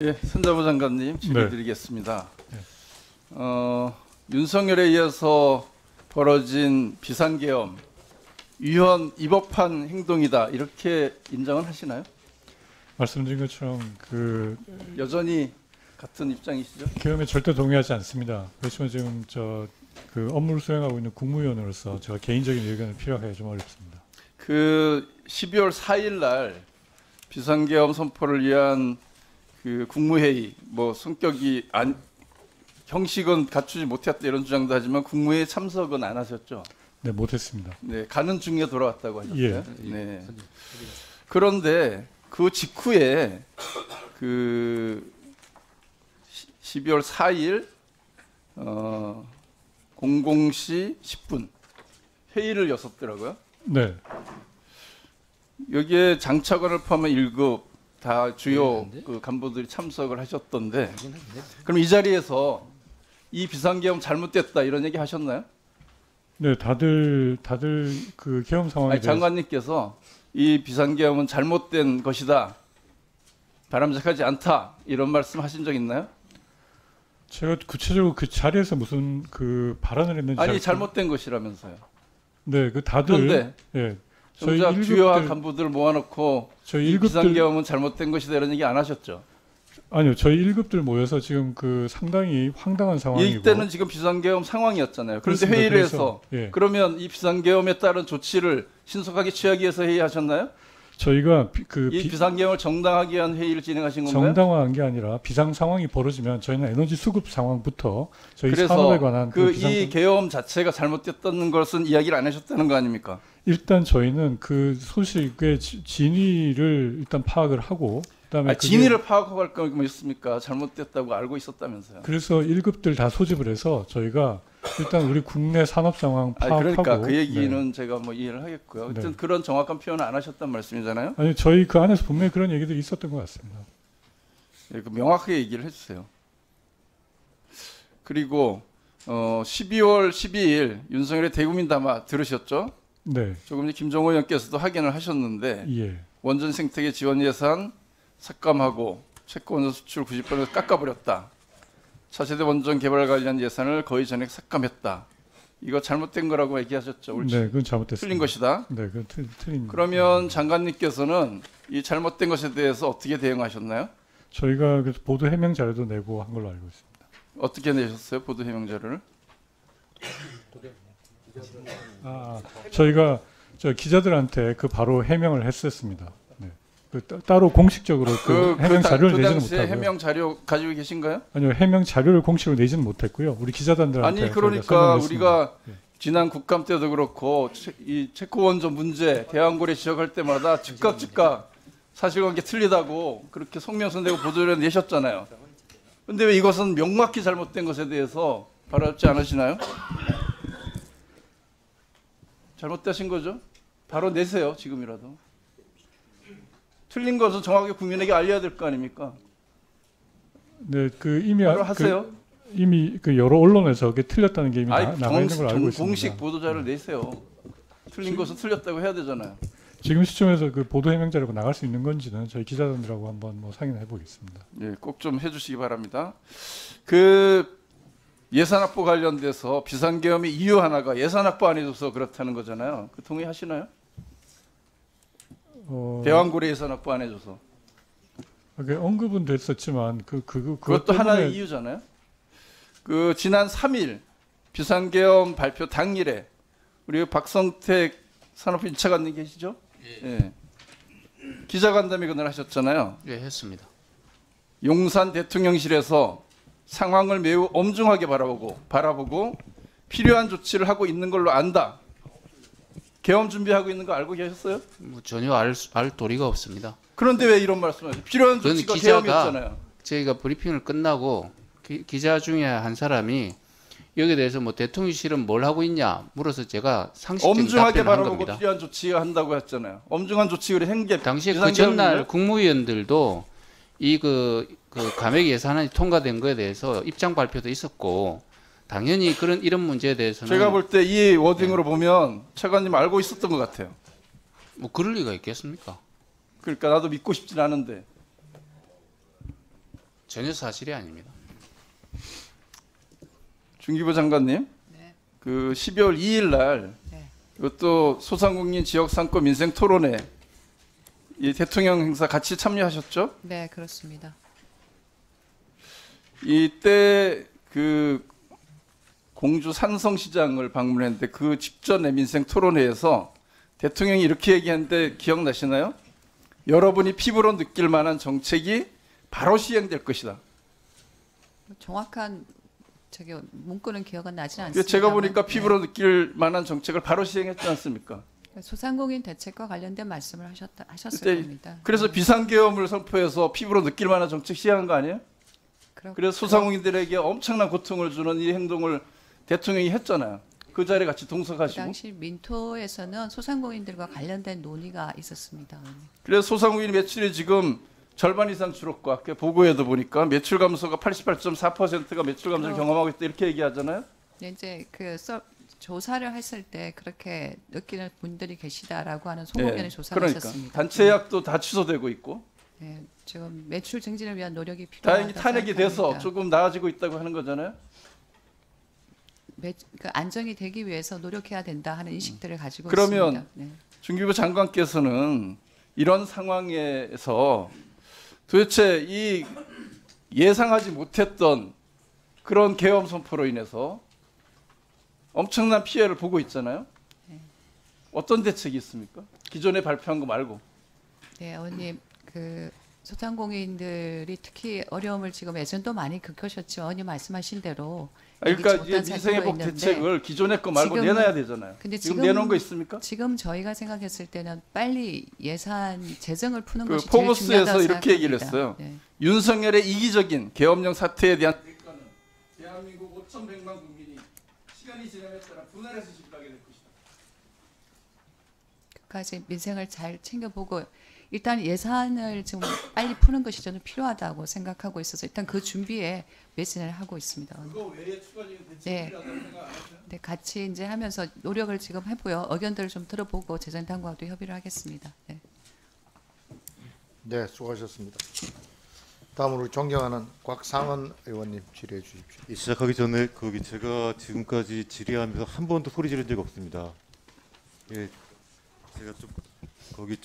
예, 손자부 장관님 질의 드리겠습니다. 윤석열에 의해서 벌어진 비상계엄 위헌 위법한 행동이다 이렇게 인정은 하시나요? 말씀드린 것처럼 여전히 같은 입장이시죠? 계엄에 절대 동의하지 않습니다. 그렇지만 지금 그 업무를 수행하고 있는 국무위원으로서 제가 개인적인 의견을 필요하게 좀 어렵습니다. 그 12월 4일 날 비상계엄 선포를 위한 그 국무회의 뭐 성격이 형식은 갖추지 못했다 이런 주장도 하지만 국무회의 참석은 안 하셨죠? 네, 못했습니다. 네, 가는 중에 돌아왔다고 하셨어요. 예. 네. 그런데 그 직후에 그 12월 4일 00시 10분 회의를 여섰더라고요. 네. 여기에 장차관을 포함한 1급 다 주요 그 간부들이 참석을 하셨던데 그럼 이 자리에서 이 비상계엄 잘못됐다 이런 얘기 하셨나요? 네, 다들 그 계엄 상황에 대해서 장관님께서 이 비상계엄은 잘못된 것이다, 바람직하지 않다 이런 말씀하신 적 있나요? 제가 구체적으로 그 자리에서 무슨 그 발언을 했는지 아니 잘못된 것이라면서요. 네, 그 다들 그런데 예. 정작 주요한 간부들 모아놓고 이 비상계엄은 잘못된 것이다 이런 얘기 안 하셨죠? 아니요, 저희 1급들 모여서 지금 그 상당히 황당한 상황이고 이때는 지금 비상계엄 상황이었잖아요. 그런데 그렇습니다. 회의를 그래서, 해서 예. 그러면 이 비상계엄에 따른 조치를 신속하게 취하기 위해서 회의하셨나요? 저희가 이 비상계엄을 정당하게 위한 회의를 진행하신 건가요? 정당화한 게 아니라 비상 상황이 벌어지면 저희는 에너지 수급 상황부터 저희 그래서 산업에 관한 이 계엄 자체가 잘못됐다는 것은 이야기를 안 하셨다는 거 아닙니까? 일단 저희는 그 소식의 진위를 일단 파악을 하고 그다음에 진위를 파악하고 할 거면 있습니까? 잘못됐다고 알고 있었다면서요. 그래서 1급들 다 소집을 해서 저희가 일단 우리 국내 산업 상황 파악하고 그러니까 그 얘기는 제가 뭐 이해를 하겠고요. 하여튼 네. 그런 정확한 표현을 안 하셨단 말씀이잖아요. 아니 저희 그 안에서 분명히 그런 얘기들이 있었던 것 같습니다. 네, 명확하게 얘기를 해주세요. 그리고 12월 12일 윤석열의 대국민 담화 들으셨죠? 네. 조금 전에 김종호 의원께서도 확인을 하셨는데 예. 원전 생태계 지원 예산 삭감하고 체코 원전 수출 90% 깎아버렸다. 차세대 원전 개발 관련 예산을 거의 전액 삭감했다. 이거 잘못된 거라고 얘기하셨죠? 옳지? 네, 그건 잘못됐습니다. 틀린 것이다. 네, 그건 틀린. 그러면 장관님께서는 이 잘못된 것에 대해서 어떻게 대응하셨나요? 저희가 그래서 보도 해명 자료도 내고 한 걸로 알고 있습니다. 어떻게 내셨어요? 보도 해명 자료를? 저희가 저 기자들한테 그 바로 해명을 했었습니다. 네. 따로 공식적으로 그 해명 자료를 내지는 못하고요. 해명 자료 가지고 계신가요? 아니요, 해명 자료를 공식으로 내지는 못했고요. 우리 기자단들한테. 아니 그러니까 우리가 네. 지난 국감 때도 그렇고 이 체코 원전 문제 대왕고래 지적할 때마다 즉각 사실관계 틀리다고 그렇게 성명서 내고 보도를 내셨잖아요. 그런데 왜 이것은 명확히 잘못된 것에 대해서 바로잡지 않으시나요? 잘못되신 거죠? 바로 내세요, 지금이라도. 틀린 것은 정확하게 국민에게 알려야 될 거 아닙니까? 네, 그 이미 바로 하세요. 이미 그 여러 언론에서 그게 틀렸다는 게 이미 나가 있는 걸 알고 있습니다. 공식 보도자를 내세요. 틀린 것은 틀렸다고 해야 되잖아요. 지금 시점에서 그 보도 해명 자료가 나갈 수 있는 건지는 저희 기자단들하고 한번 뭐 상의해 보겠습니다. 네, 꼭 좀 해주시기 바랍니다. 그 예산 확보 관련돼서 비상계엄의 이유 하나가 예산 확보 안 해줘서 그렇다는 거잖아요. 그 동의하시나요? 대왕고래 예산 확보 안 해줘서. 그게 언급은 됐었지만 그것도 하나의 이유잖아요. 그 지난 3일 비상계엄 발표 당일에 우리 박성택 산업부 1차 관님 계시죠? 예. 기자간담회 그날 하셨잖아요. 예, 했습니다. 용산 대통령실에서 상황을 매우 엄중하게 바라보고 필요한 조치를 하고 있는 걸로 안다. 계엄 준비하고 있는 거 알고 계셨어요? 뭐 전혀 알 도리가 없습니다. 그런데 왜 이런 말씀하세요? 필요한 조치가 계엄이었잖아요. 저희가 브리핑을 끝나고 기자 중에 한 사람이 여기에 대해서 뭐 대통령실은 뭘 하고 있냐 물어서 제가 상식적인 엄중하게 답변을 한 바라보고 겁니다. 필요한 조치가 한다고 했잖아요. 엄중한 조치를 한 게 당시에 그 전날 국무위원들도 이 그 감액 예산안이 통과된 거에 대해서 입장 발표도 있었고 당연히 이런 문제에 대해서는 제가 볼 때 이 워딩으로 보면 차관님 알고 있었던 것 같아요. 뭐 그럴 리가 있겠습니까? 그러니까 나도 믿고 싶진 않은데 전혀 사실이 아닙니다. 중기부 장관님, 네. 그 12월 2일 날 네. 이것도 소상공인 지역 상권 민생 토론회 이 대통령 행사 같이 참여하셨죠? 네, 그렇습니다. 이때 그 공주 산성시장을 방문했는데 그 직전에 민생 토론회에서 대통령이 이렇게 얘기했는데 기억나시나요? 여러분이 피부로 느낄 만한 정책이 바로 시행될 것이다. 정확한 저기 문구는 기억은 나진 않습니다. 그래서 제가 보니까 피부로 느낄 만한 정책을 바로 시행했지 않습니까? 소상공인 대책과 관련된 말씀을 하셨을 그때 겁니다. 그래서 비상계엄을 선포해서 피부로 느낄 만한 정책 시행한 거 아니에요? 그래서 소상공인들에게 엄청난 고통을 주는 이 행동을 대통령이 했잖아요. 그 자리에 같이 그 동석하시고. 당시 민토에서는 소상공인들과 관련된 논의가 있었습니다. 그래서 소상공인 매출이 지금 절반 이상 줄었고 아까 보고에도 보니까 매출 감소가 88.4%가 매출 감소를 경험하고 있다 이렇게 얘기하잖아요. 이제 그 조사를 했을 때 그렇게 느끼는 분들이 계시다라고 하는 소고견의 조사가 그러니까 있었습니다. 단체 예약도 다 취소되고 있고 네, 지금 매출 증진을 위한 노력이 필요하다. 다행히 탄핵이 돼서 조금 나아지고 있다고 하는 거잖아요. 그 안정이 되기 위해서 노력해야 된다 하는 인식들을 가지고 그러면 있습니다. 네. 중기부 장관께서는 이런 상황에서 도대체 이 예상하지 못했던 그런 계엄 선포로 인해서 엄청난 피해를 보고 있잖아요. 어떤 대책이 있습니까? 기존에 발표한 거 말고. 네, 의원님, 그 소상공인들이 특히 어려움을 지금 예전도 많이 겪으셨죠. 의원님 말씀하신 대로. 그러니까 여기 이제 집단 미생회복 살피고 있는데 대책을 기존에 거 말고 지금- 내놔야 되잖아요. 근데 지금 지금- 내놓은 거 있습니까? 지금 저희가 생각했을 때는 빨리 예산 재정을 푸는 그 것이 제일 포브스에서 중요하다고 이렇게 얘기를 생각합니다. 했어요. 네. 윤석열의 이기적인 계엄령 사태에 대한 대가는 대한민국 5,100만 국민이 시간이 지남에 따라 분할해서 지불하게 될 것이다. 끝까지 민생을 잘 챙겨보고 일단 예산을 지금 빨리 푸는 것이 저는 필요하다고 생각하고 있어서 일단 그 준비에 매진을 하고 있습니다. 그거 외에 추가적인 대책이 네. 필요하다고 생각 안 하세요? 네, 같이 이제 하면서 노력을 지금 해보요. 의견들을 좀 들어보고 재정당국과도 협의를 하겠습니다. 네. 네, 수고하셨습니다. 다음으로 존경하는 곽상은 의원님 질의해 주십시오. 예, 시작하기 전에 거기 제가 지금까지 질의하면서 한 번도 소리 지른 적이 없습니다. 예, 제가 좀 거기